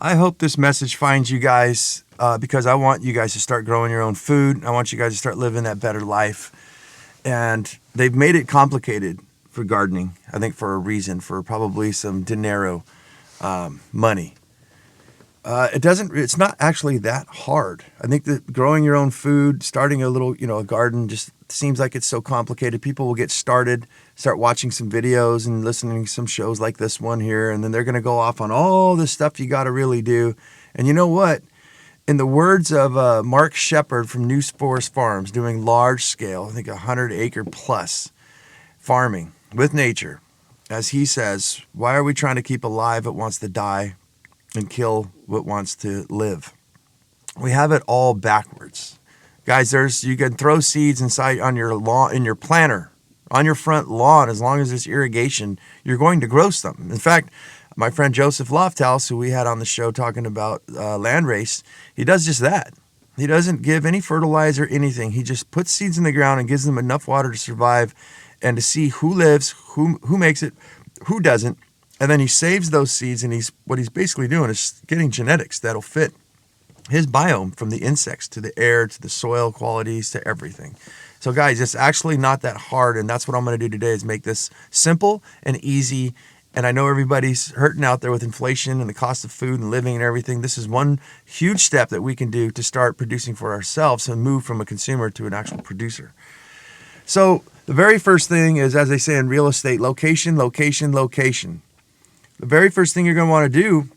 I hope this message finds you guys because I want you guys to start growing your own food. I want you guys to start living that better life. And they've made it complicated for gardening, I think for a reason, for probably some dinero, money. It's not actually that hard. I think that growing your own food, starting a little, a garden just seems like it's so complicated. People will get started, start watching some videos and listening to some shows like this one here, and then they're going to go off on all this stuff you got to really do. And you know what? In the words of Mark Shepard from New Forest Farms, doing large scale, I think 100-acre plus farming with nature, as he says, why are we trying to keep alive what wants to die and kill what wants to live? We have it all backwards. Guys, you can throw seeds inside on your lawn, in your planter, on your front lawn, as long as there's irrigation, you're going to grow something. In fact, my friend Joseph Lofthouse, who we had on the show talking about landrace, he does just that. He doesn't give any fertilizer, anything. He just puts seeds in the ground and gives them enough water to survive and to see who lives, who makes it, who doesn't. And then he saves those seeds, and what he's basically doing is getting genetics that'll fit his biome, from the insects to the air to the soil qualities to everything. So guys, it's actually not that hard, and that's what I'm going to do today, is make this simple and easy. And I know everybody's hurting out there with inflation and the cost of food and living and everything. This is one huge step that we can do to start producing for ourselves and move from a consumer to an actual producer. So the very first thing is, as they say in real estate, location, location, location. The very first thing you're going to want to do,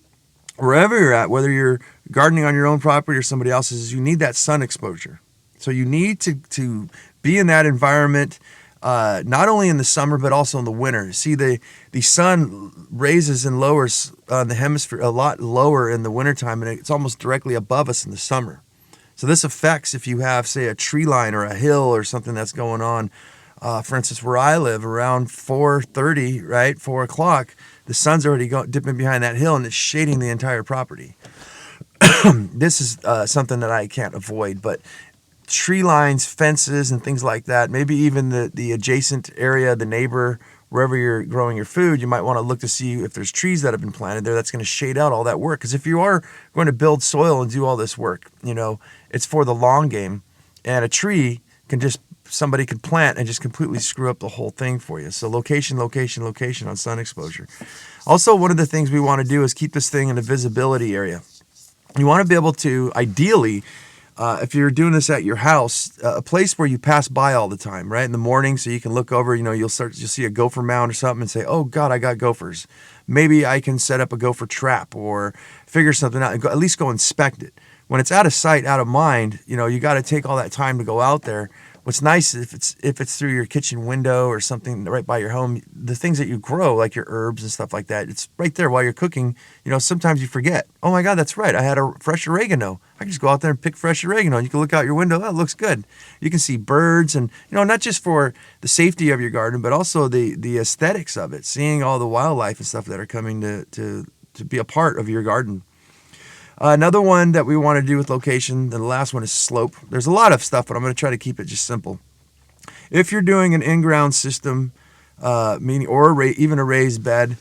wherever you're at, whether you're gardening on your own property or somebody else's, is you need that sun exposure. So you need to be in that environment, not only in the summer, but also in the winter. See, the sun raises and lowers the hemisphere a lot lower in the wintertime, and it's almost directly above us in the summer. So this affects if you have, say, a tree line or a hill or something that's going on. For instance, where I live, around 4:30, right, 4 o'clock, the sun's already dipping behind that hill, and it's shading the entire property. This is something that I can't avoid, but tree lines, fences, and things like that, maybe even the adjacent area, the neighbor, wherever you're growing your food, you might want to look to see if there's trees that have been planted there that's going to shade out all that work. Because if you are going to build soil and do all this work, it's for the long game, and a tree somebody could plant and just completely screw up the whole thing for you. So location, location, location on sun exposure. Also, one of the things we want to do is keep this thing in a visibility area. You want to be able to, ideally, if you're doing this at your house, a place where you pass by all the time, right? In the morning, so you can look over, you'll see a gopher mound or something and say, oh God, I got gophers. Maybe I can set up a gopher trap or figure something out and at least go inspect it. When it's out of sight, out of mind, you got to take all that time to go out there. What's nice is if it's through your kitchen window or something right by your home, the things that you grow, like your herbs and stuff like that, it's right there while you're cooking. Sometimes you forget. Oh my God, that's right. I had a fresh oregano. I can just go out there and pick fresh oregano. And you can look out your window. That looks good. You can see birds and, not just for the safety of your garden, but also the aesthetics of it, seeing all the wildlife and stuff that are coming to be a part of your garden. Another one that we want to do with location, the last one is slope. There's a lot of stuff, but I'm going to try to keep it just simple. If you're doing an in-ground system, meaning even a raised bed,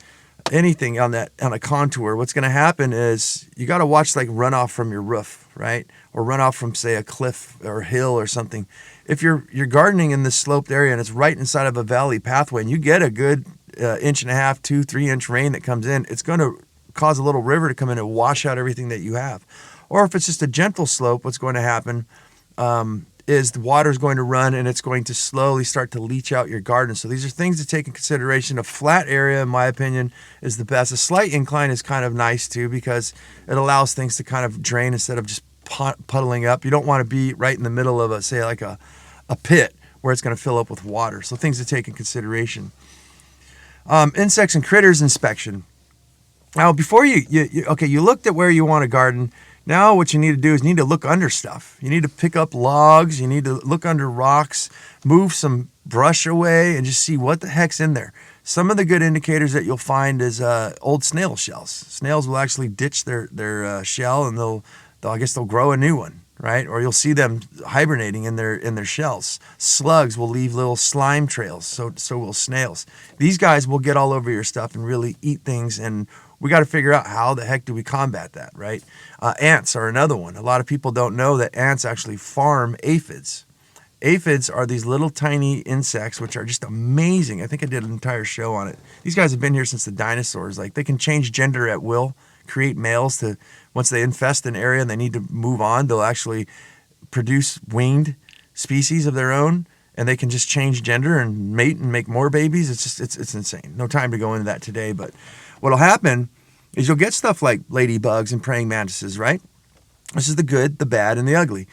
anything on a contour, what's going to happen is you got to watch like runoff from your roof, right? Or runoff from, say, a cliff or hill or something. If you're gardening in this sloped area and it's right inside of a valley pathway, and you get a good 1.5 inch, 2-3 inch rain that comes in, it's going to cause a little river to come in and wash out everything that you have. Or if it's just a gentle slope, what's going to happen is the water is going to run and it's going to slowly start to leach out your garden. So these are things to take in consideration. A flat area, in my opinion, is the best. A slight incline is kind of nice too, because it allows things to kind of drain instead of just puddling up. You don't want to be right in the middle of a pit where it's going to fill up with water. So things to take in consideration. Insects and critters inspection. Now, before you looked at where you want to garden. Now what you need to do is you need to look under stuff. You need to pick up logs. You need to look under rocks, move some brush away, and just see what the heck's in there. Some of the good indicators that you'll find is old snail shells. Snails will actually ditch their shell, and they'll grow a new one, right? Or you'll see them hibernating in their shells. Slugs will leave little slime trails. So will snails. These guys will get all over your stuff and really eat things and we got to figure out how the heck do we combat that, right? Ants are another one. A lot of people don't know that ants actually farm aphids. Aphids are these little tiny insects which are just amazing. I think I did an entire show on it. These guys have been here since the dinosaurs. Like, they can change gender at will, create males to, once they infest an area and they need to move on, they'll actually produce winged species of their own, and they can just change gender and mate and make more babies. It's insane. No time to go into that today, but what'll happen is you'll get stuff like ladybugs and praying mantises, right? This is the good, the bad, and the ugly.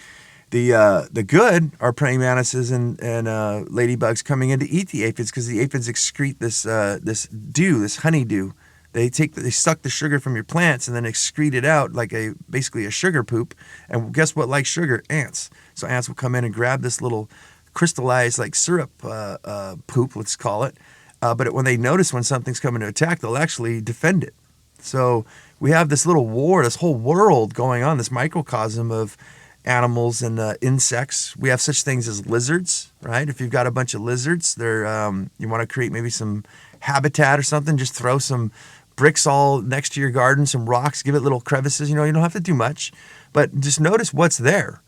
The good are praying mantises and ladybugs coming in to eat the aphids, because the aphids excrete this dew, this honeydew. They suck the sugar from your plants and then excrete it out like basically a sugar poop. And guess what likes sugar? Ants. So ants will come in and grab this little crystallized like syrup poop, let's call it. But when they notice when something's coming to attack, they'll actually defend it. So we have this little war, this whole world going on, this microcosm of animals and insects. We have such things as lizards, right? If you've got a bunch of lizards, they're you want to create maybe some habitat or something, just throw some bricks all next to your garden, some rocks, give it little crevices. You don't have to do much, but just notice what's there.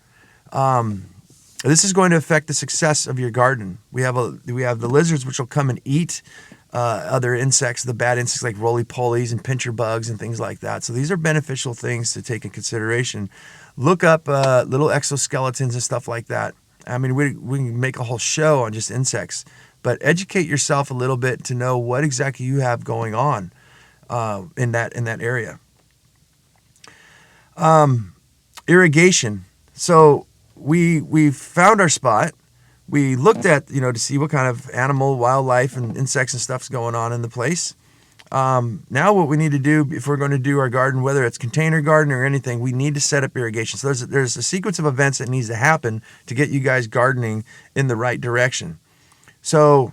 This is going to affect the success of your garden. We have the lizards, which will come and eat other insects, the bad insects like roly-polies and pincher bugs and things like that. So these are beneficial things to take in consideration. Look up little exoskeletons and stuff like that. I mean, we can make a whole show on just insects, but educate yourself a little bit to know what exactly you have going on in that area. Irrigation. So we found our spot. We looked at, to see what kind of animal, wildlife, and insects and stuff's going on in the place. Now what we need to do, if we're going to do our garden, whether it's container garden or anything, we need to set up irrigation. So there's a sequence of events that needs to happen to get you guys gardening in the right direction. So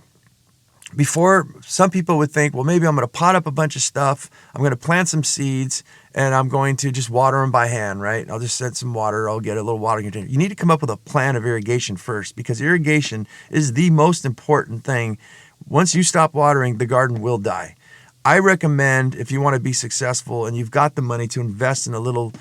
before, some people would think, well, maybe I'm going to pot up a bunch of stuff, I'm going to plant some seeds, and I'm going to just water them by hand, right? I'll just set some water, I'll get a little water container. You need to come up with a plan of irrigation first, because irrigation is the most important thing. Once you stop watering, the garden will die. I recommend, if you want to be successful and you've got the money, to invest in a little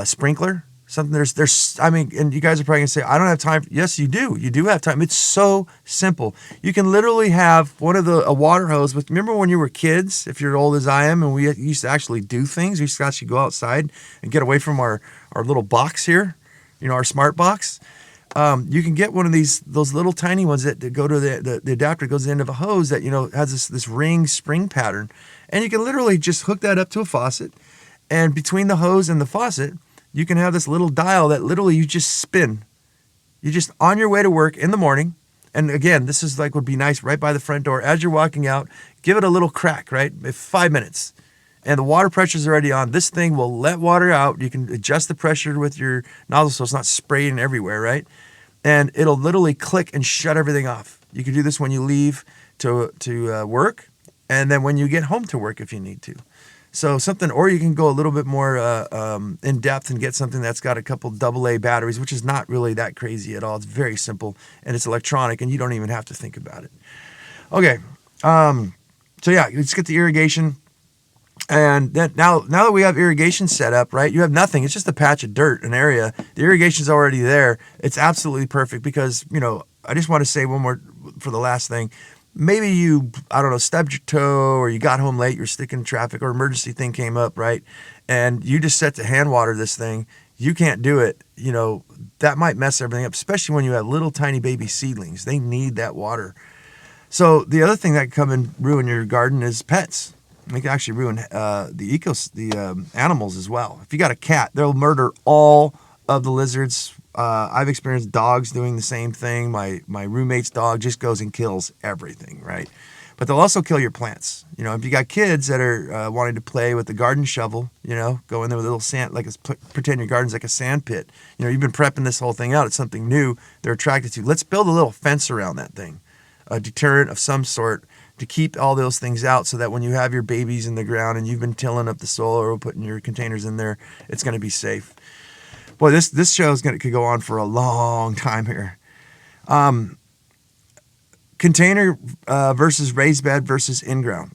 sprinkler. Something and you guys are probably gonna say, I don't have time. Yes, you do. You do have time. It's so simple. You can literally have a water hose. Remember when you were kids, if you're old as I am, and we used to actually do things. We used to actually go outside and get away from our little box here, our smart box. You can get one of those little tiny ones that go to the adapter, goes to the end of a hose that has this ring spring pattern, and you can literally just hook that up to a faucet, and between the hose and the faucet, you can have this little dial that literally you just spin. You just on your way to work in the morning, and again, this is would be nice right by the front door as you're walking out. Give it a little crack, right? 5 minutes. And the water pressure's already on. This thing will let water out. You can adjust the pressure with your nozzle so it's not spraying everywhere, right? And it'll literally click and shut everything off. You can do this when you leave to work, and then when you get home to work if you need to. So or you can go a little bit more in depth and get something that's got a couple AA batteries, which is not really that crazy at all. It's very simple, and it's electronic, and you don't even have to think about it. Okay, so yeah, let's get the irrigation. And then now that we have irrigation set up, right, you have nothing. It's just a patch of dirt, an area. The irrigation's already there. It's absolutely perfect because, I just want to say one more for the last thing. Maybe you, stubbed your toe, or you got home late, you're stuck in traffic, or emergency thing came up, right? And you just set to hand water this thing. You can't do it. That might mess everything up, especially when you have little tiny baby seedlings. They need that water. So the other thing that can come and ruin your garden is pets. They can actually ruin the animals as well. If you got a cat, they'll murder all of the lizards. I've experienced dogs doing the same thing. My roommate's dog just goes and kills everything, right? But they'll also kill your plants. If you got kids that are wanting to play with the garden shovel, go in there with a little sand, pretend your garden's like a sand pit. You've been prepping this whole thing out. It's something new they're attracted to. Let's build a little fence around that thing, a deterrent of some sort, to keep all those things out, so that when you have your babies in the ground and you've been tilling up the soil or putting your containers in there, it's going to be safe. Boy, this show could go on for a long time here. Container versus raised bed versus in-ground.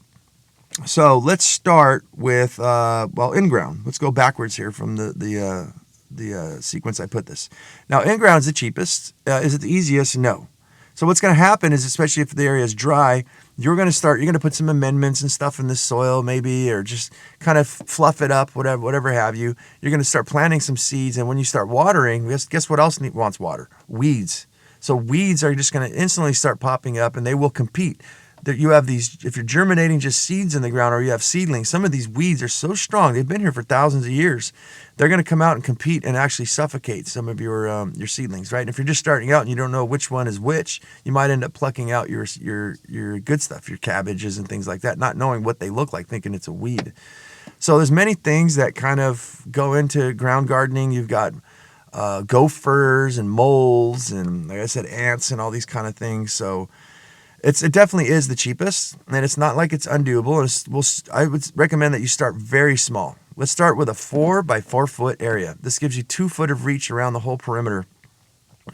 So let's start with in ground. Let's go backwards here from the sequence I put this. Now, in ground is the cheapest. Is it the easiest? No. So what's going to happen is, especially if the area is dry, you're going to put some amendments and stuff in the soil maybe, or just kind of fluff it up, whatever have you. You're going to start planting some seeds, and when you start watering, guess what else wants water? Weeds. So weeds are just going to instantly start popping up, and they will compete. That you have these, if you're germinating just seeds in the ground, or you have seedlings, some of these weeds are so strong, they've been here for thousands of years, they're going to come out and compete and actually suffocate some of your seedlings, right? And if you're just starting out and you don't know which one is which, you might end up plucking out your good stuff, your cabbages and things like that, not knowing what they look like, thinking it's a weed. So there's many things that kind of go into ground gardening. You've got gophers and moles and, like I said, ants and all these kind of things. So it definitely is the cheapest, and it's not like it's undoable. I would recommend that you start very small. Let's start with a 4 by 4 foot area. This gives you 2 foot of reach around the whole perimeter,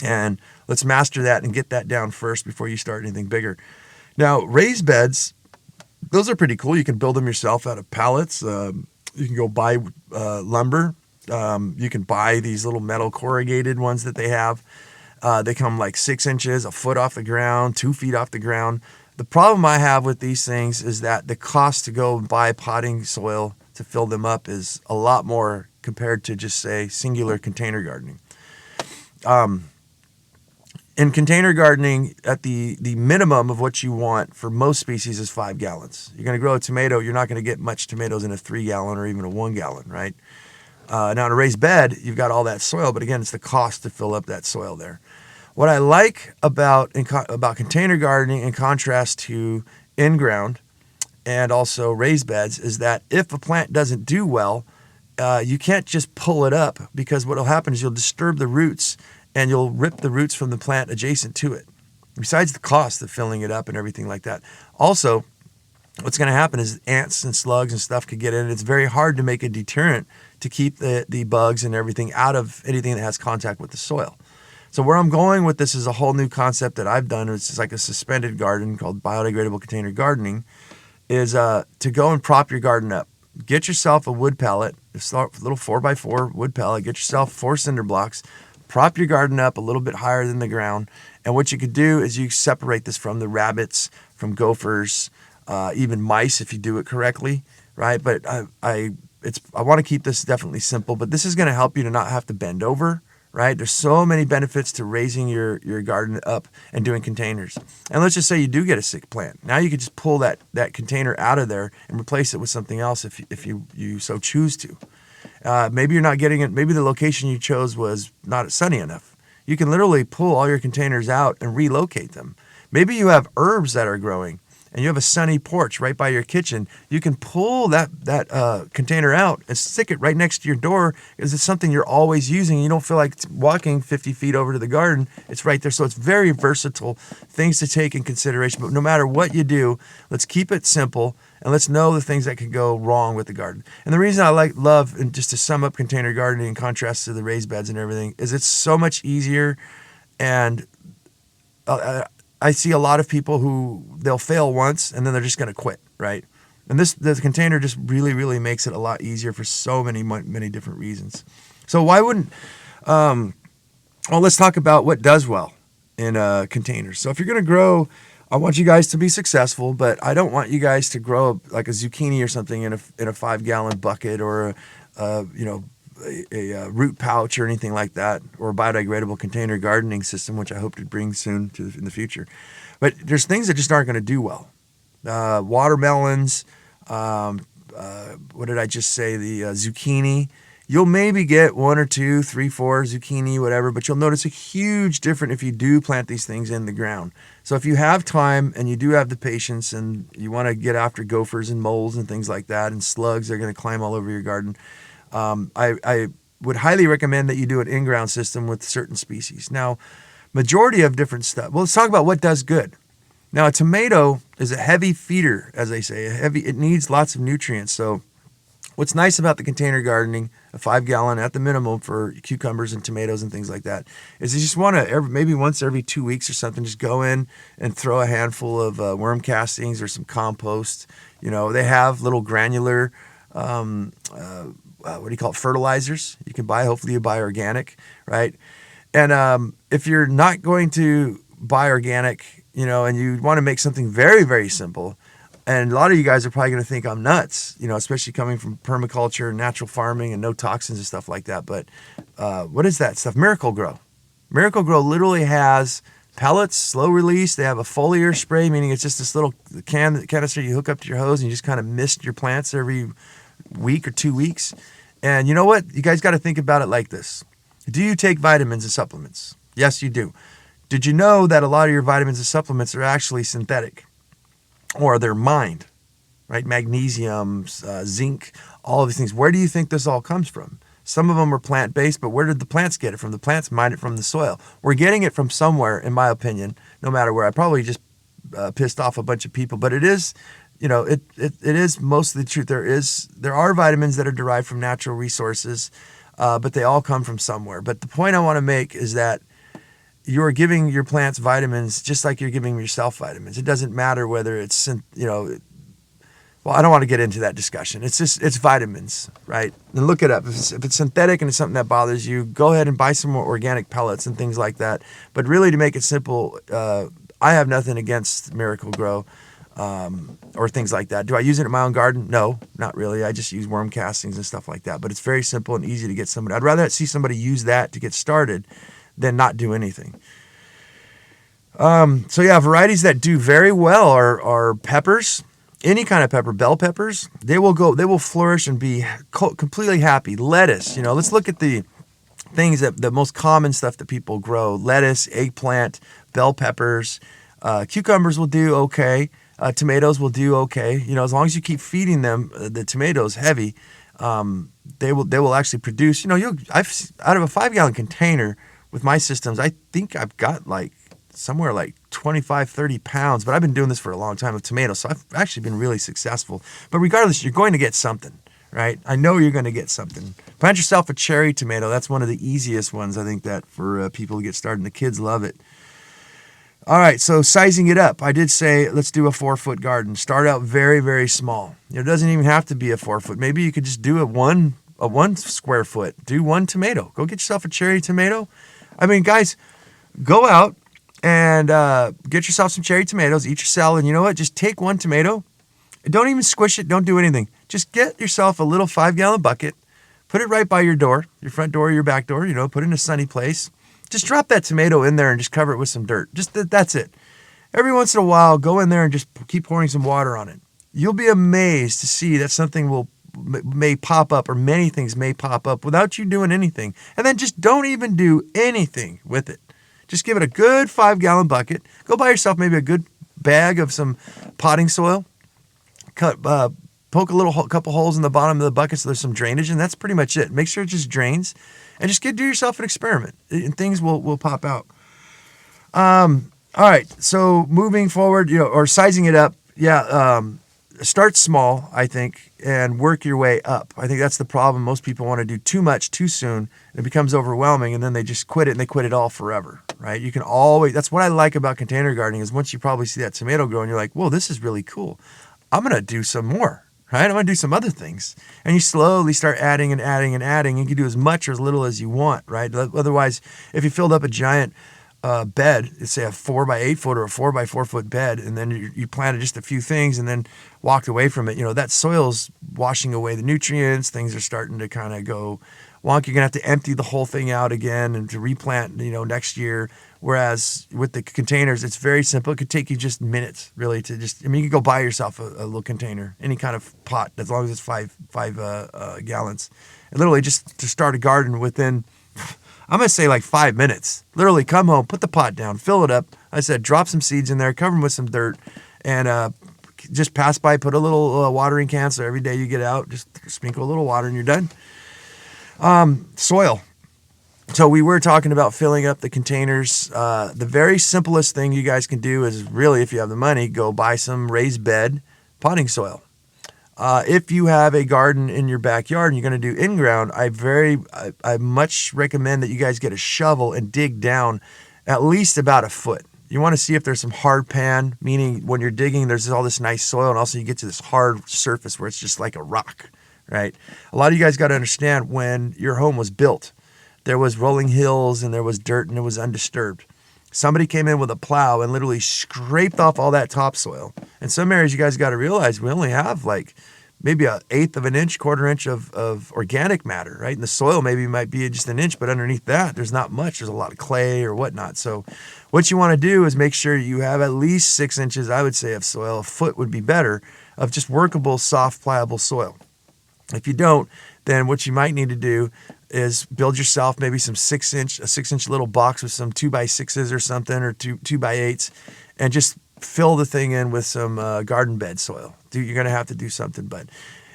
and let's master that and get that down first before you start anything bigger. Now, raised beds, those are pretty cool. You can build them yourself out of pallets. You can go buy lumber. You can buy these little metal corrugated ones that they have. They come like 6 inches, a foot off the ground, 2 feet off the ground. The problem I have with these things is that the cost to go and buy potting soil to fill them up is a lot more compared to just, say, singular container gardening. In container gardening, at the minimum of what you want for most species is 5 gallons. You're going to grow a tomato, you're not going to get much tomatoes in a 3 gallon or even a 1 gallon, right? Now, in a raised bed, you've got all that soil, but again, it's the cost to fill up that soil there. What I like about container gardening in contrast to in-ground and also raised beds is that if a plant doesn't do well, you can't just pull it up, because what will happen is you'll disturb the roots and you'll rip the roots from the plant adjacent to it, besides the cost of filling it up and everything like that. Also, what's going to happen is ants and slugs and stuff could get in. It's very hard to make a deterrent to keep the bugs and everything out of anything that has contact with the soil. So where I'm going with this is a whole new concept that I've done. It's just like a suspended garden called biodegradable container gardening, is to go and prop your garden up. Get yourself a wood pallet, a little 4x4 wood pallet, get yourself 4 cinder blocks, prop your garden up a little bit higher than the ground. And what you could do is you separate this from the rabbits, from gophers, even mice if you do it correctly, right? But I want to keep this definitely simple, but this is going to help you to not have to bend over, right? There's so many benefits to raising your garden up and doing containers. And let's just say you do get a sick plant. Now you could just pull that container out of there and replace it with something else if you so choose to. Maybe you're not getting it. Maybe the location you chose was not sunny enough. You can literally pull all your containers out and relocate them. Maybe you have herbs that are growing and you have a sunny porch right by your kitchen. You can pull that container out and stick it right next to your door, because it's something you're always using. You don't feel like walking 50 feet over to the garden. It's right there. So it's very versatile, things to take in consideration. But no matter what you do, let's keep it simple and let's know the things that could go wrong with the garden. And the reason I love, and just to sum up container gardening in contrast to the raised beds and everything, is it's so much easier. And I see a lot of people who they'll fail once and then they're just going to quit, right? And the container just really, really makes it a lot easier for so many different reasons. So why wouldn't, let's talk about what does well in containers. So if you're going to grow, I want you guys to be successful, but I don't want you guys to grow like a zucchini or something in a 5-gallon bucket, or a root pouch or anything like that, or a biodegradable container gardening system, which I hope to bring soon in the future. But there's things that just aren't going to do well. Watermelons, what did I just say? The zucchini. You'll maybe get 1 or 2, 3, 4 zucchini, whatever, but you'll notice a huge difference if you do plant these things in the ground. So if you have time and you do have the patience and you want to get after gophers and moles and things like that, and slugs that are going to climb all over your garden, I would highly recommend that you do an in-ground system with certain species. Now, majority of different stuff. Well, let's talk about what does good. Now, a tomato is a heavy feeder, as they say. It needs lots of nutrients. So What's nice about the container gardening, a 5-gallon at the minimum for cucumbers and tomatoes and things like that, is you just want to maybe once every 2 weeks or something, just go in and throw a handful of worm castings or some compost. They have little granular, what do you call it, fertilizers you can buy. Hopefully you buy organic, right? And if you're not going to buy organic, and you want to make something very, very simple, and a lot of you guys are probably going to think I'm nuts, especially coming from permaculture and natural farming and no toxins and stuff like that. But what is that stuff? Miracle-Gro. Miracle-Gro literally has pellets, slow release. They have a foliar spray, meaning it's just this little canister you hook up to your hose and you just kind of mist your plants every week or 2 weeks. And you know what? You guys got to think about it like this. Do you take vitamins and supplements? Yes, you do. Did you know that a lot of your vitamins and supplements are actually synthetic? Or they're mined, right? Magnesium, zinc, all of these things. Where do you think this all comes from? Some of them are plant-based, but where did the plants get it from? The plants mine it from the soil. We're getting it from somewhere, in my opinion, no matter where. I probably just pissed off a bunch of people, but it is, it is mostly the truth. There are vitamins that are derived from natural resources, but they all come from somewhere. But the point I want to make is that you're giving your plants vitamins just like you're giving yourself vitamins. It doesn't matter whether it's, well, I don't want to get into that discussion. It's vitamins, right? And look it up. If it's synthetic and it's something that bothers you, go ahead and buy some more organic pellets and things like that. But really, to make it simple, I have nothing against Miracle-Gro or things like that. Do I use it in my own garden? No, not really. I just use worm castings and stuff like that. But it's very simple and easy to get somebody. I'd rather see somebody use that to get started than not do anything. So yeah, varieties that do very well are peppers, any kind of pepper, bell peppers. They will flourish and be completely happy. Lettuce, let's look at the things the most common stuff that people grow: lettuce, eggplant, bell peppers, cucumbers will do okay. Tomatoes will do okay. As long as you keep feeding them the tomatoes heavy, they will actually produce. Out of a 5-gallon container. With my systems, I think I've got somewhere like 25, 30 pounds, but I've been doing this for a long time with tomatoes, so I've actually been really successful. But regardless, you're going to get something, right? I know you're going to get something. Plant yourself a cherry tomato. That's one of the easiest ones, I think, that for people to get started, and the kids love it. All right, so sizing it up. I did say let's do a 4-foot garden. Start out very, very small. It doesn't even have to be a 4-foot. Maybe you could just do a 1 square foot. Do 1 tomato. Go get yourself a cherry tomato. I mean, guys, go out and get yourself some cherry tomatoes, eat your salad, and you know what? Just take 1 tomato. Don't even squish it. Don't do anything. Just get yourself a little 5-gallon bucket, put it right by your door, your front door, your back door, put it in a sunny place. Just drop that tomato in there and just cover it with some dirt. That's it. Every once in a while, go in there and just keep pouring some water on it. You'll be amazed to see that something may pop up, or many things may pop up without you doing anything. And then just don't even do anything with it. Just give it a good 5-gallon bucket. Go buy yourself maybe a good bag of some potting soil. Poke a couple holes in the bottom of the bucket so there's some drainage, and that's pretty much it. Make sure it just drains, and just do yourself an experiment, and things will pop out. All right, so moving forward, or sizing it up, start small, I think, and work your way up. I think that's the problem. Most people want to do too much too soon. It becomes overwhelming, and then they just quit it, and they quit it all forever, right? You can always, that's what I like about container gardening, is once you probably see that tomato grow, and you're like, whoa, this is really cool. I'm going to do some more, right? I'm going to do some other things. And you slowly start adding and adding and adding. You can do as much or as little as you want, right? Otherwise, if you filled up a giant bed, let's say a 4x8 foot or a 4x4 foot bed, and then you planted just a few things and then walked away from it, that soil's washing away the nutrients. Things are starting to kind of go wonky. You're going to have to empty the whole thing out again and to replant, next year. Whereas with the containers, it's very simple. It could take you just minutes, really, to you can go buy yourself a little container, any kind of pot, as long as it's five gallons. And literally just to start a garden within, I'm going to say 5 minutes. Literally come home, put the pot down, fill it up. I said, drop some seeds in there, cover them with some dirt, and just pass by, put a little watering can, so every day you get out, just sprinkle a little water and you're done. Soil. So we were talking about filling up the containers. The very simplest thing you guys can do is really, if you have the money, go buy some raised bed potting soil. If you have a garden in your backyard and you're going to do in-ground, I much recommend that you guys get a shovel and dig down at least about a foot. You want to see if there's some hard pan, meaning when you're digging, there's all this nice soil, and also you get to this hard surface where it's just like a rock, right? A lot of you guys got to understand when your home was built, there was rolling hills and there was dirt and it was undisturbed. Somebody came in with a plow and literally scraped off all that topsoil. In some areas, you guys got to realize we only have like maybe 1/8 of an inch, 1/4 inch of organic matter, right? And the soil maybe might be just an inch, but underneath that, there's not much. There's a lot of clay or whatnot. So what you want to do is make sure you have at least 6 inches, I would say, of soil. A foot would be better, of just workable, soft, pliable soil. If you don't, then what you might need to do is build yourself maybe some 6-inch little box with some 2x6s or something, or 2x8s, and just fill the thing in with some garden bed soil. You're going to have to do something. But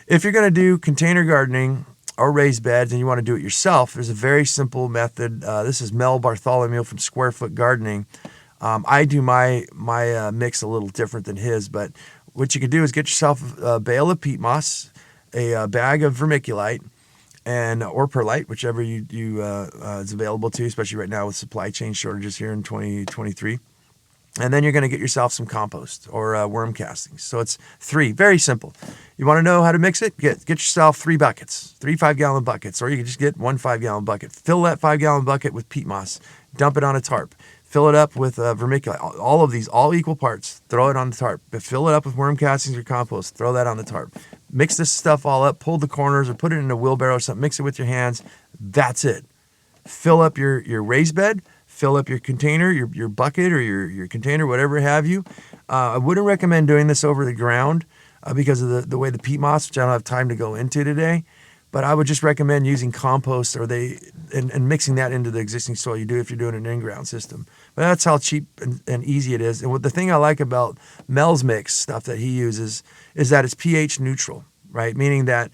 if you're going to do container gardening or raised beds and you want to do it yourself, there's a very simple method. This is Mel Bartholomew from Square Foot Gardening. I do my mix a little different than his, but what you can do is get yourself a bale of peat moss, a bag of vermiculite, or perlite, whichever is available to you, especially right now with supply chain shortages here in 2023. And then you're going to get yourself some compost or worm castings. So it's 3, very simple. You want to know how to mix it? Get yourself 3 buckets, 3 5-gallon buckets, or you can just get 1 5-gallon bucket. Fill that 5-gallon bucket with peat moss, dump it on a tarp. Fill it up with vermiculite. All of these, all equal parts. Throw it on the tarp. But fill it up with worm castings or compost. Throw that on the tarp. Mix this stuff all up. Pull the corners or put it in a wheelbarrow or something. Mix it with your hands. That's it. Fill up your raised bed. Fill up your container, your bucket or your container, whatever have you. I wouldn't recommend doing this over the ground because of the way the peat moss, which I don't have time to go into today. But I would just recommend using compost and mixing that into the existing soil you do if you're doing an in-ground system. But that's how cheap and easy it is. And the thing I like about Mel's mix stuff that he uses is that it's pH neutral, right? Meaning that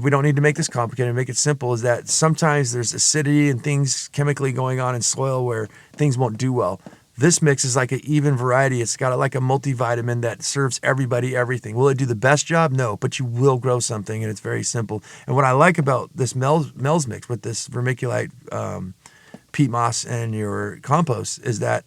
we don't need to make this complicated, make it simple, is that sometimes there's acidity and things chemically going on in soil where things won't do well. This mix is like an even variety. It's got like a multivitamin that serves everybody everything. Will it do the best job? No, but you will grow something, and it's very simple. And what I like about this Mel's mix with this vermiculite, peat moss, and your compost is that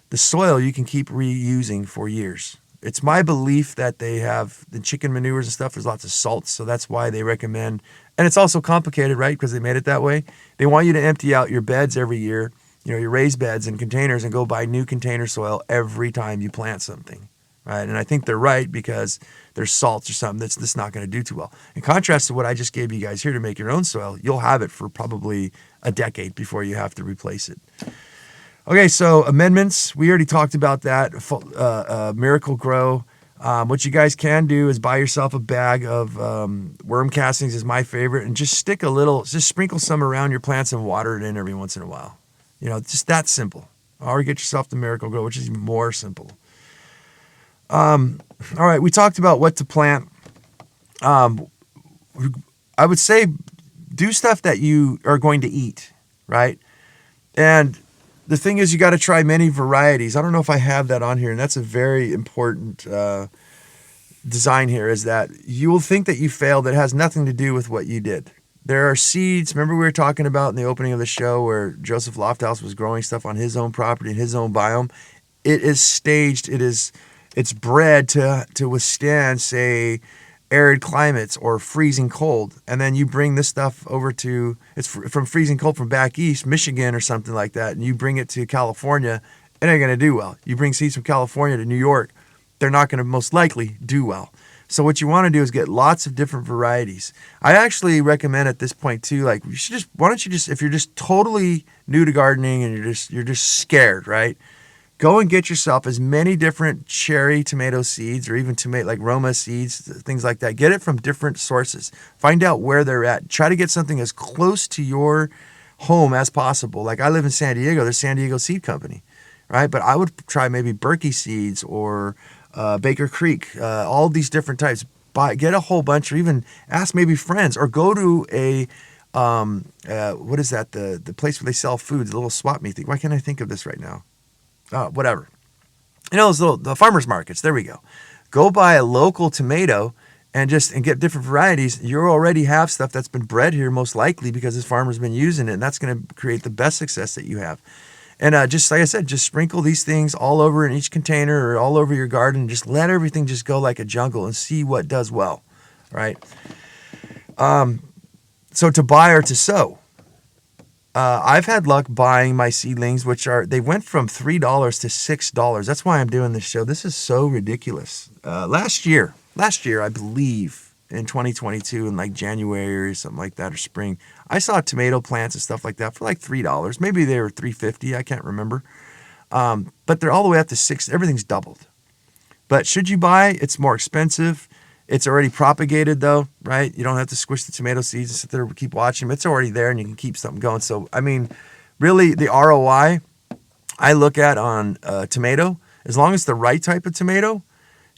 the soil you can keep reusing for years. It's my belief that they have the chicken manures and stuff. There's lots of salts, so that's why they recommend. And it's also complicated, right? Because they made it that way. They want you to empty out your beds every year, your raised beds and containers, and go buy new container soil every time you plant something, right? And I think they're right because there's salts or something that's not going to do too well. In contrast to what I just gave you guys here to make your own soil, you'll have it for probably a decade before you have to replace it. Okay, so amendments, we already talked about that. Miracle Grow. What you guys can do is buy yourself a bag of worm castings is my favorite, and just sprinkle some around your plants and water it in every once in a while. Just that simple. Or get yourself the Miracle Grow, which is even more simple. All right, we talked about what to plant. I would say do stuff that you are going to eat, right? And the thing is, you got to try many varieties. I don't know if I have that on here, and that's a very important design here, is that you will think that you failed. That has nothing to do with what you did. There are seeds. Remember we were talking about in the opening of the show where Joseph Lofthouse was growing stuff on his own property in his own biome. It is staged. It's bred to withstand, say, arid climates or freezing cold, and then you bring this stuff over to, it's from freezing cold from back east, Michigan or something like that, and you bring it to California, it ain't going to do well. You bring seeds from California to New York, they're not going to most likely do well. So what you want to do is get lots of different varieties. I actually recommend at this point too, like why don't you just, if you're just totally new to gardening and you're just scared, right? Go and get yourself as many different cherry tomato seeds or even like Roma seeds, things like that. Get it from different sources. Find out where they're at. Try to get something as close to your home as possible. Like I live in San Diego. There's San Diego Seed Company, right? But I would try maybe Berkey seeds or Baker Creek, all these different types. Get a whole bunch, or even ask maybe friends, or go to a what is that? The place where they sell foods, the little swap meet thing. Why can't I think of this right now? Whatever. Those the farmers markets. There we go. Go buy a local tomato and get different varieties, you already have stuff that's been bred here most likely because this farmer's been using it, and that's going to create the best success that you have. And just like I said, just sprinkle these things all over in each container or all over your garden. Just let everything just go like a jungle and see what does well, right? So to buy or to sow. I've had luck buying my seedlings, they went from $3 to $6. That's why I'm doing this show. This is so ridiculous. Last year, I believe in 2022 in like January or something like that, or spring, I saw tomato plants and stuff like that for like $3. Maybe they were $3.50. I can't remember. But they're all the way up to $6. Everything's doubled. But should you buy? It's more expensive. It's already propagated though, right? You don't have to squish the tomato seeds and sit there and keep watching them. It's already there and you can keep something going. So, I mean, really the ROI I look at on tomato, as long as the right type of tomato,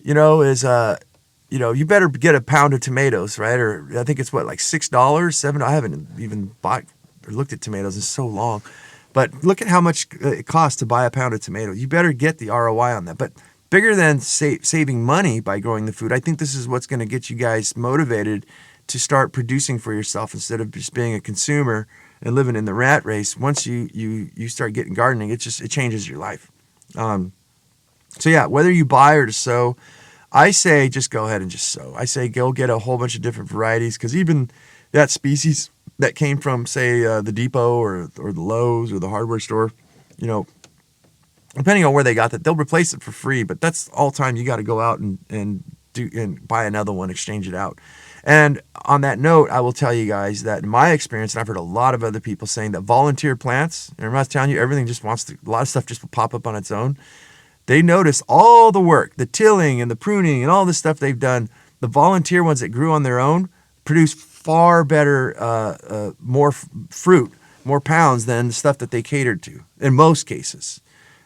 is, you better get a pound of tomatoes, right? Or I think it's like $6, $7. I haven't even bought or looked at tomatoes in so long. But look at how much it costs to buy a pound of tomato. You better get the ROI on that. But bigger than saving money by growing the food, I think this is what's going to get you guys motivated to start producing for yourself instead of just being a consumer and living in the rat race. Once you start getting gardening, it changes your life. So yeah, whether you buy or to sow, I say just go ahead and just sow. I say go get a whole bunch of different varieties, because even that species that came from, say, the Depot or the Lowe's or the hardware store, depending on where they got that, they'll replace it for free. But that's all time you got to go out and buy another one, exchange it out. And on that note, I will tell you guys that in my experience, and I've heard a lot of other people saying that volunteer plants, and I'm not telling you everything just a lot of stuff just will pop up on its own. They notice all the work, the tilling and the pruning and all the stuff they've done. The volunteer ones that grew on their own produce far better, more fruit, more pounds than the stuff that they catered to in most cases.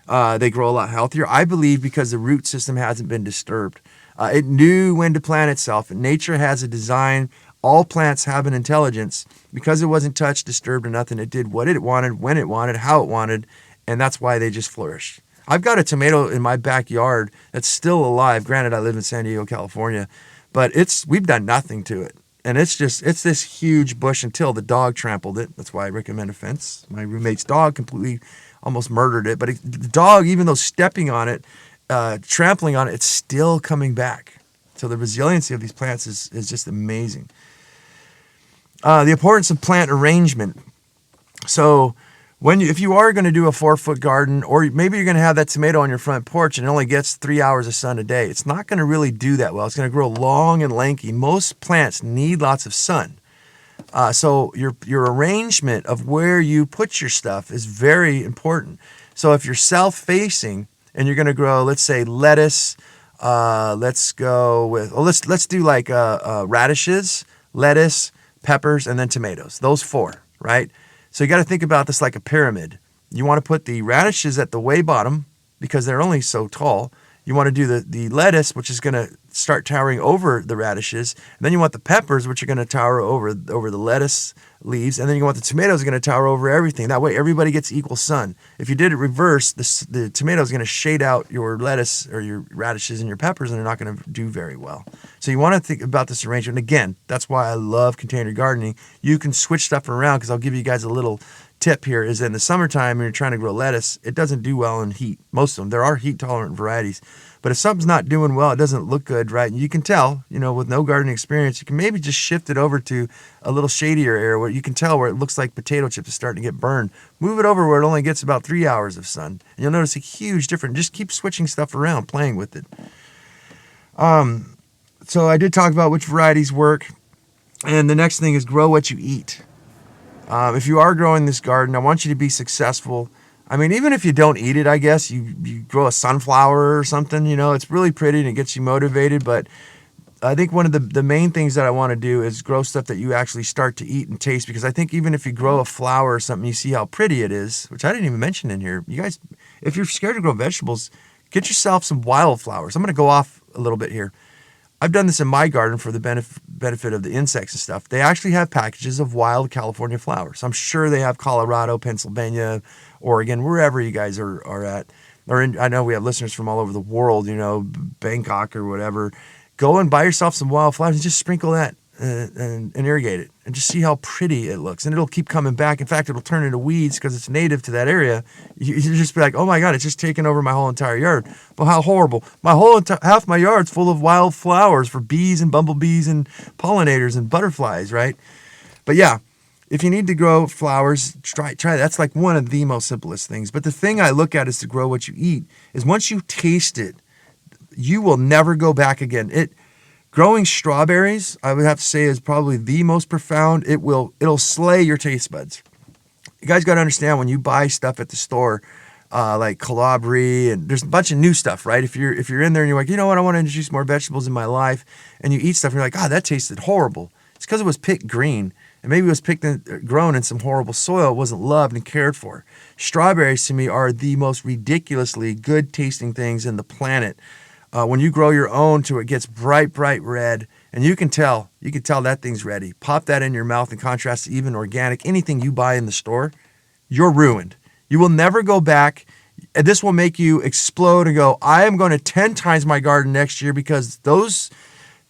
They grow a lot healthier, I believe, because the root system hasn't been disturbed. It knew when to plant itself. Nature has a design. All plants have an intelligence. Because it wasn't touched, disturbed, or nothing, it did what it wanted, when it wanted, how it wanted, and that's why they just flourished. I've got a tomato in my backyard that's still alive. Granted, I live in San Diego, California, but we've done nothing to it. And it's this huge bush until the dog trampled it. That's why I recommend a fence. My roommate's dog completely almost murdered it. But the dog, even though stepping on it, trampling on it, it's still coming back. So the resiliency of these plants is just amazing. The importance of plant arrangement. So if you are going to do a 4-foot garden, or maybe you're going to have that tomato on your front porch and it only gets 3 hours of sun a day, it's not going to really do that well. It's going to grow long and lanky. Most plants need lots of sun. So your arrangement of where you put your stuff is very important. So if you're south-facing and you're going to grow, let's say, lettuce, let's do like radishes, lettuce, peppers, and then tomatoes. Those 4, right? So you got to think about this like a pyramid. You want to put the radishes at the way bottom because they're only so tall. You want to do the lettuce, which is going to start towering over the radishes. And then you want the peppers, which are going to tower over the lettuce leaves. And then you want the tomatoes going to tower over everything. That way everybody gets equal sun. If you did it reverse, the tomato is going to shade out your lettuce or your radishes and your peppers, and they're not going to do very well. So you want to think about this arrangement. Again, that's why I love container gardening. You can switch stuff around, because I'll give you guys a little tip here. Is in the summertime when you're trying to grow lettuce, it doesn't do well in heat. Most of them. There are heat tolerant varieties. But if something's not doing well, it doesn't look good, right? And you can tell, with no gardening experience, you can maybe just shift it over to a little shadier area where you can tell where it looks like potato chips is starting to get burned. Move it over where it only gets about 3 hours of sun. And you'll notice a huge difference. Just keep switching stuff around, playing with it. So I did talk about which varieties work. And the next thing is grow what you eat. If you are growing this garden, I want you to be successful. I mean, even if you don't eat it, I guess, you grow a sunflower or something, it's really pretty and it gets you motivated. But I think one of the main things that I want to do is grow stuff that you actually start to eat and taste, because I think even if you grow a flower or something, you see how pretty it is, which I didn't even mention in here. You guys, if you're scared to grow vegetables, get yourself some wildflowers. I'm going to go off a little bit here. I've done this in my garden for the benefit of the insects and stuff. They actually have packages of wild California flowers. I'm sure they have Colorado, Pennsylvania, Oregon, wherever you guys are at. I know we have listeners from all over the world, Bangkok or whatever. go and buy yourself some wildflowers and just sprinkle that and irrigate it and just see how pretty it looks. And it'll keep coming back. In fact, it'll turn into weeds because it's native to that area. You just be like, oh my God, it's just taken over my whole entire yard. Well, how horrible. Half my yard's full of wild flowers for bees and bumblebees and pollinators and butterflies, right? But yeah, if you need to grow flowers, try it. That's like one of the most simplest things. But the thing I look at is to grow what you eat is once you taste it, you will never go back again. Growing strawberries, I would have to say, is probably the most profound. It'll slay your taste buds. You guys got to understand when you buy stuff at the store, like calabri, and there's a bunch of new stuff, right? If you're in there and you're like, you know what, I want to introduce more vegetables in my life, and you eat stuff and you're like, God, that tasted horrible. It's because it was picked green, and maybe it was grown in some horrible soil. It wasn't loved and cared for. Strawberries to me are the most ridiculously good tasting things in the planet. When you grow your own to it gets bright red, and you can tell that thing's ready. Pop that in your mouth in contrast to even organic, anything you buy in the store, you're ruined. You will never go back. This will make you explode and go, I am going to 10 times my garden next year because those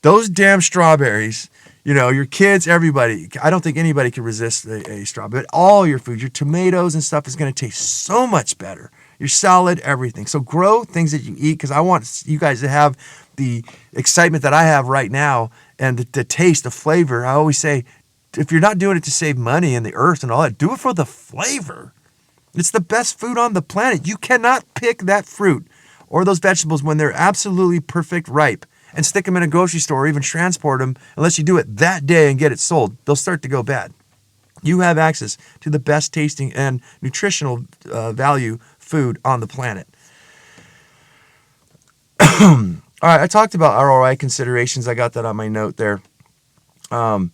damn strawberries, your kids, everybody, I don't think anybody can resist a strawberry, but all your food, your tomatoes and stuff is going to taste so much better. Your salad, everything. So grow things that you eat because I want you guys to have the excitement that I have right now and the taste, the flavor. I always say, if you're not doing it to save money and the earth and all that, do it for the flavor. It's the best food on the planet. You cannot pick that fruit or those vegetables when they're absolutely perfect ripe and stick them in a grocery store or even transport them unless you do it that day and get it sold. They'll start to go bad. You have access to the best tasting and nutritional value food on the planet. All right, I talked about ROI considerations. I got that on my note there. The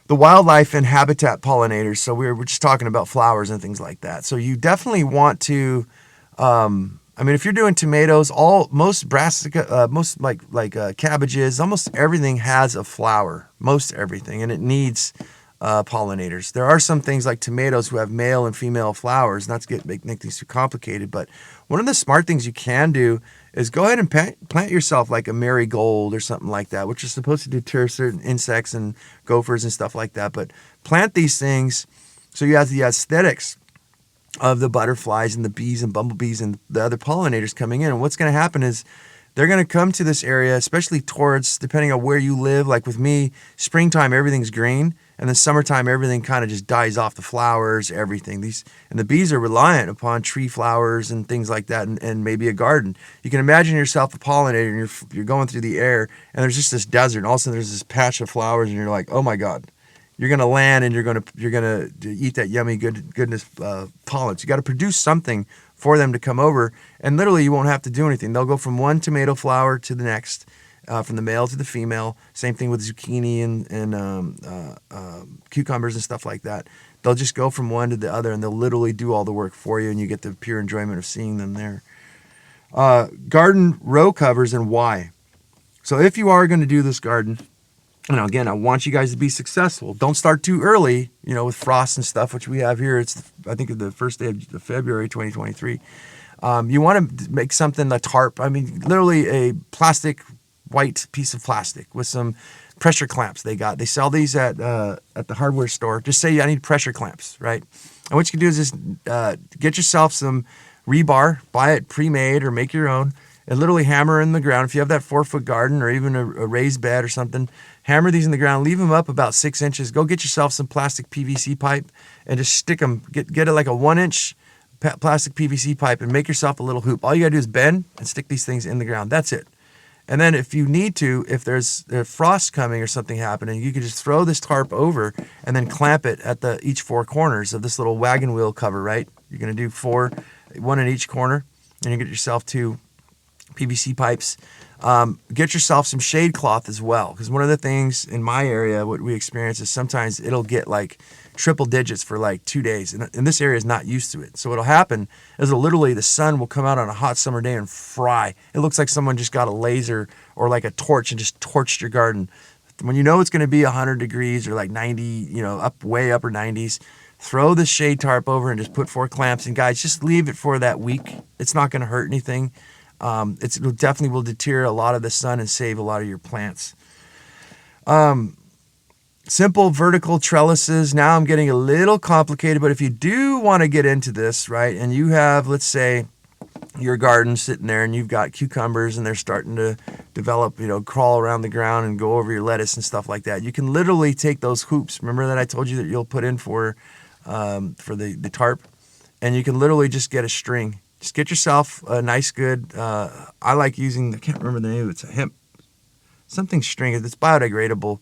wildlife and habitat pollinators. So we're just talking about flowers and things like that. So you definitely want to. If you're doing tomatoes, most brassica, most like cabbages, almost everything has a flower. Most everything, and it needs pollinators. There are some things like tomatoes who have male and female flowers, not to make things too complicated, but one of the smart things you can do is go ahead and plant yourself like a marigold or something like that, which is supposed to deter certain insects and gophers and stuff like that. But plant these things so you have the aesthetics of the butterflies and the bees and bumblebees and the other pollinators coming in. And what's going to happen is they're going to come to this area, especially towards, depending on where you live. Like with me, springtime, everything's green. And then summertime, everything kind of just dies off, the flowers, everything. And the bees are reliant upon tree flowers and things like that, and maybe a garden. You can imagine yourself a pollinator, and you're going through the air, and there's just this desert, and all of a sudden there's this patch of flowers, and you're like, oh my God. You're gonna land, and you're gonna eat that yummy goodness pollen. So you got to produce something for them to come over, and literally you won't have to do anything. They'll go from one tomato flower to the next. From the male to the female. Same thing with zucchini and cucumbers and stuff like that. They'll just go from one to the other, and they'll literally do all the work for you, and you get the pure enjoyment of seeing them there. Garden row covers and why. So if you are going to do this garden, again, I want you guys to be successful. Don't start too early, with frost and stuff, which we have here. It's, I think, the first day of February 2023. You want to make something, a tarp. Literally a plastic, white piece of plastic with some pressure clamps they sell these at the hardware store. Just say I need pressure clamps, right? And what you can do is just get yourself some rebar, buy it pre-made or make your own, and literally hammer in the ground. If you have that 4-foot garden or even a raised bed or something, hammer these in the ground, leave them up about 6 inches. Go get yourself some plastic PVC pipe and just stick them. Get it like a 1-inch plastic PVC pipe and make yourself a little hoop. All you gotta do is bend and stick these things in the ground. That's it. And then if you need to, if there's frost coming or something happening, you can just throw this tarp over and then clamp it at each 4 corners of this little wagon wheel cover, right? You're going to do 4, 1 in each corner, and you get yourself 2 PVC pipes. Get yourself some shade cloth as well, because one of the things in my area, what we experience is sometimes it'll get like triple digits for like 2 days, and this area is not used to it. So what'll happen is literally the sun will come out on a hot summer day and fry. It looks like someone just got a laser or like a torch and just torched your garden. When you know it's going to be 100 degrees or like 90, way upper 90s, throw the shade tarp over and just put 4 clamps. And guys, just leave it for that week. It's not going to hurt anything. It definitely will deter a lot of the sun and save a lot of your plants. Simple vertical trellises. Now I'm getting a little complicated, but if you do want to get into this, right, and you have, let's say, your garden sitting there and you've got cucumbers and they're starting to develop, crawl around the ground and go over your lettuce and stuff like that. You can literally take those hoops. Remember that I told you that you'll put in for the tarp? And you can literally just get a string. Just get yourself a nice good, I like using, I can't remember the name, it's a hemp, something string. It's biodegradable,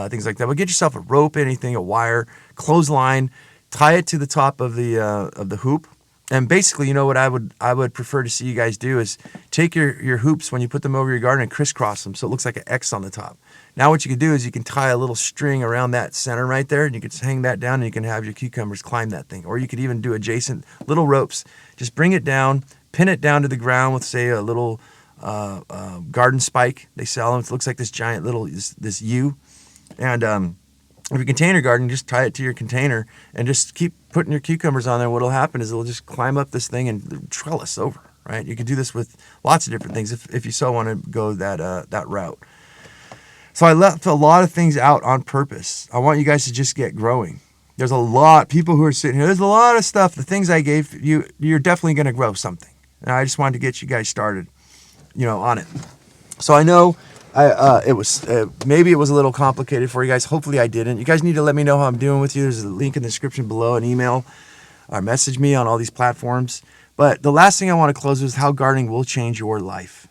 things like that. But get yourself a rope, anything, a wire, clothesline, tie it to the top of the hoop. And basically, what I would prefer to see you guys do is take your hoops when you put them over your garden and crisscross them so it looks like an X on the top. Now what you can do is you can tie a little string around that center right there, and you can hang that down, and you can have your cucumbers climb that thing. Or you could even do adjacent little ropes. Just bring it down, pin it down to the ground with, say, a little garden spike. They sell them. It looks like this giant little this U. And if your container garden, just tie it to your container and just keep putting your cucumbers on there. What'll happen is it'll just climb up this thing and trellis over, right? You can do this with lots of different things if you so want to go that route. So I left a lot of things out on purpose. I want you guys to just get growing. There's a lot, people who are sitting here, there's a lot of stuff, the things I gave you, you're definitely going to grow something. And I just wanted to get you guys started, on it. So I know it was maybe it was a little complicated for you guys. Hopefully I didn't. You guys need to let me know how I'm doing with you. There's a link in the description below, an email, or message me on all these platforms. But the last thing I want to close with is how gardening will change your life.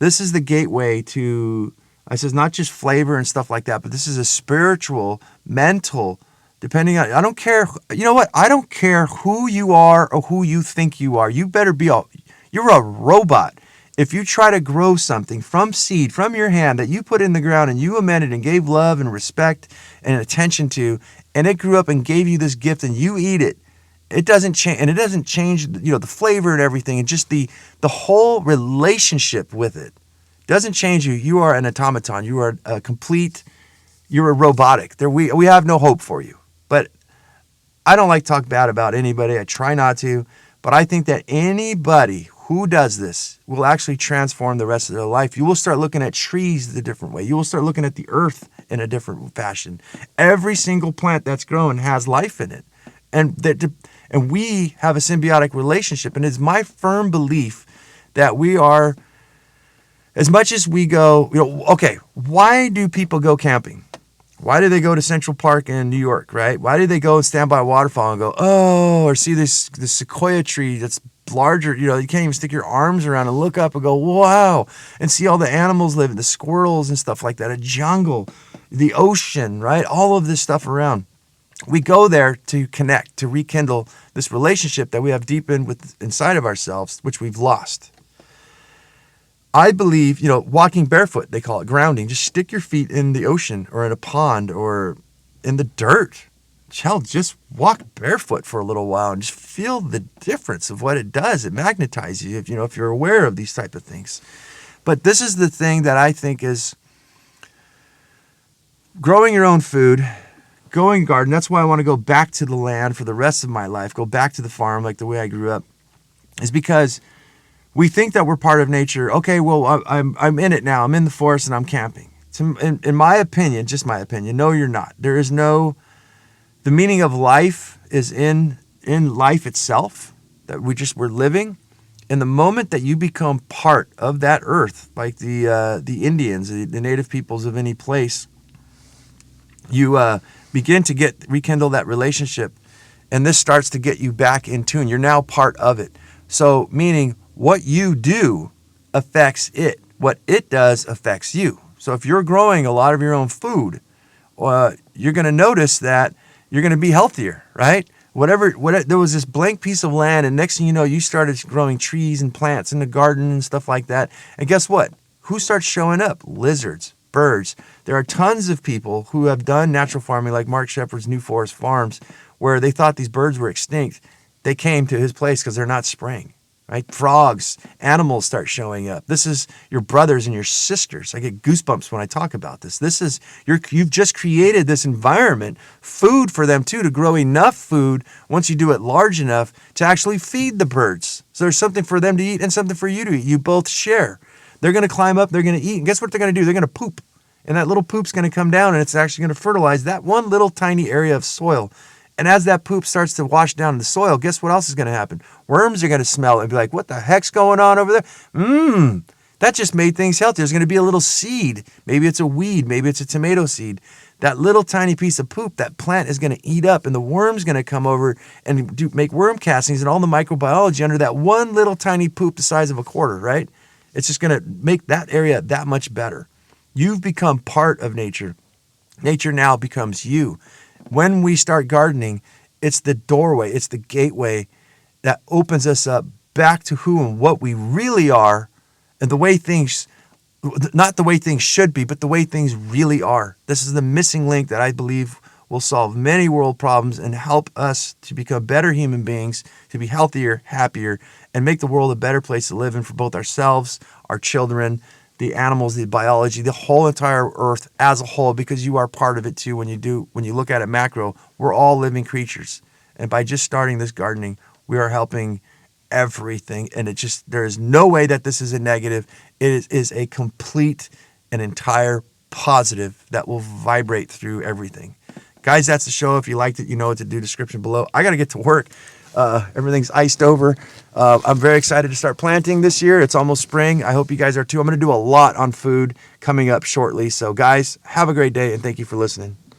This is the gateway to, I says, not just flavor and stuff like that, but this is a spiritual, mental, depending on, I don't care, you know what? I don't care who you are or who you think you are. You better be you're a robot. If you try to grow something from seed, from your hand that you put in the ground and you amended and gave love and respect and attention to, and it grew up and gave you this gift and you eat it, it doesn't change, and it doesn't change, the flavor and everything, and just the whole relationship with it doesn't change you. You are an automaton. You are you're a robotic. We have no hope for you. But I don't like to talk bad about anybody. I try not to. But I think that anybody who does this will actually transform the rest of their life. You will start looking at trees a different way. You will start looking at the earth in a different fashion. Every single plant that's growing has life in it. And we have a symbiotic relationship. And it's my firm belief that we are, as much as we go, okay, why do people go camping? Why do they go to Central Park in New York, right? Why do they go and stand by a waterfall and go, or see this sequoia tree that's larger, you can't even stick your arms around and look up and go, wow, and see all the animals living, the squirrels and stuff like that, a jungle, the ocean, right? All of this stuff around. We go there to connect, to rekindle this relationship that we have deep inside of ourselves, which we've lost. I believe, walking barefoot, they call it grounding. Just stick your feet in the ocean or in a pond or in the dirt. Hell, just walk barefoot for a little while and just feel the difference of what it does. It magnetizes you, if you're aware of these type of things. But this is the thing that I think is growing your own food, going garden. That's why I want to go back to the land for the rest of my life, go back to the farm like the way I grew up, is because we think that we're part of nature. Okay, well, I'm in it now. I'm in the forest and I'm camping. In my opinion, just my opinion, no, you're not. There is no, the meaning of life is in life itself, that we're living. And the moment that you become part of that earth, like the Indians, the native peoples of any place, you begin to rekindle that relationship. And this starts to get you back in tune. You're now part of it. So meaning, what you do affects it. What it does affects you. So if you're growing a lot of your own food, you're going to notice that you're going to be healthier, right? Whatever, there was this blank piece of land, and next thing you know, you started growing trees and plants in the garden and stuff like that. And guess what? Who starts showing up? Lizards, birds. There are tons of people who have done natural farming, like Mark Shepard's New Forest Farms, where they thought these birds were extinct. They came to his place because they're not spraying. Right? Frogs, animals start showing up. This is your brothers and your sisters. I get goosebumps when I talk about this. You've just created this environment, food for them too, to grow enough food once you do it large enough to actually feed the birds. So there's something for them to eat and something for you to eat. You both share. They're going to climb up, they're going to eat, and guess what they're going to do? They're going to poop. And that little poop's going to come down, and it's actually going to fertilize that one little tiny area of soil. And as that poop starts to wash down the soil, guess what else is going to happen? Worms are going to smell it and be like, what the heck's going on over there? That just made things healthy. There's going to be a little seed. Maybe it's a weed. Maybe it's a tomato seed. That little tiny piece of poop, that plant is going to eat up, and the worm's going to come over and make worm castings and all the microbiology under that one little tiny poop the size of a quarter, right? It's just going to make that area that much better. You've become part of nature. Nature now becomes you. When we start gardening, it's the doorway, it's the gateway that opens us up back to who and what we really are, and the way things, not the way things should be, but the way things really are. This is the missing link that I believe will solve many world problems and help us to become better human beings, to be healthier, happier, and make the world a better place to live in for both ourselves, our children, the animals, the biology, the whole entire earth as a whole, because you are part of it too. When you look at it macro, we're all living creatures. And by just starting this gardening, we are helping everything. And there is no way that this is a negative. It is a complete and entire positive that will vibrate through everything. Guys, that's the show. If you liked it, you know what to do. Description below. I got to get to work. Everything's iced over. I'm very excited to start planting this year. It's almost spring. I hope you guys are too. I'm going to do a lot on food coming up shortly. So guys, have a great day and thank you for listening.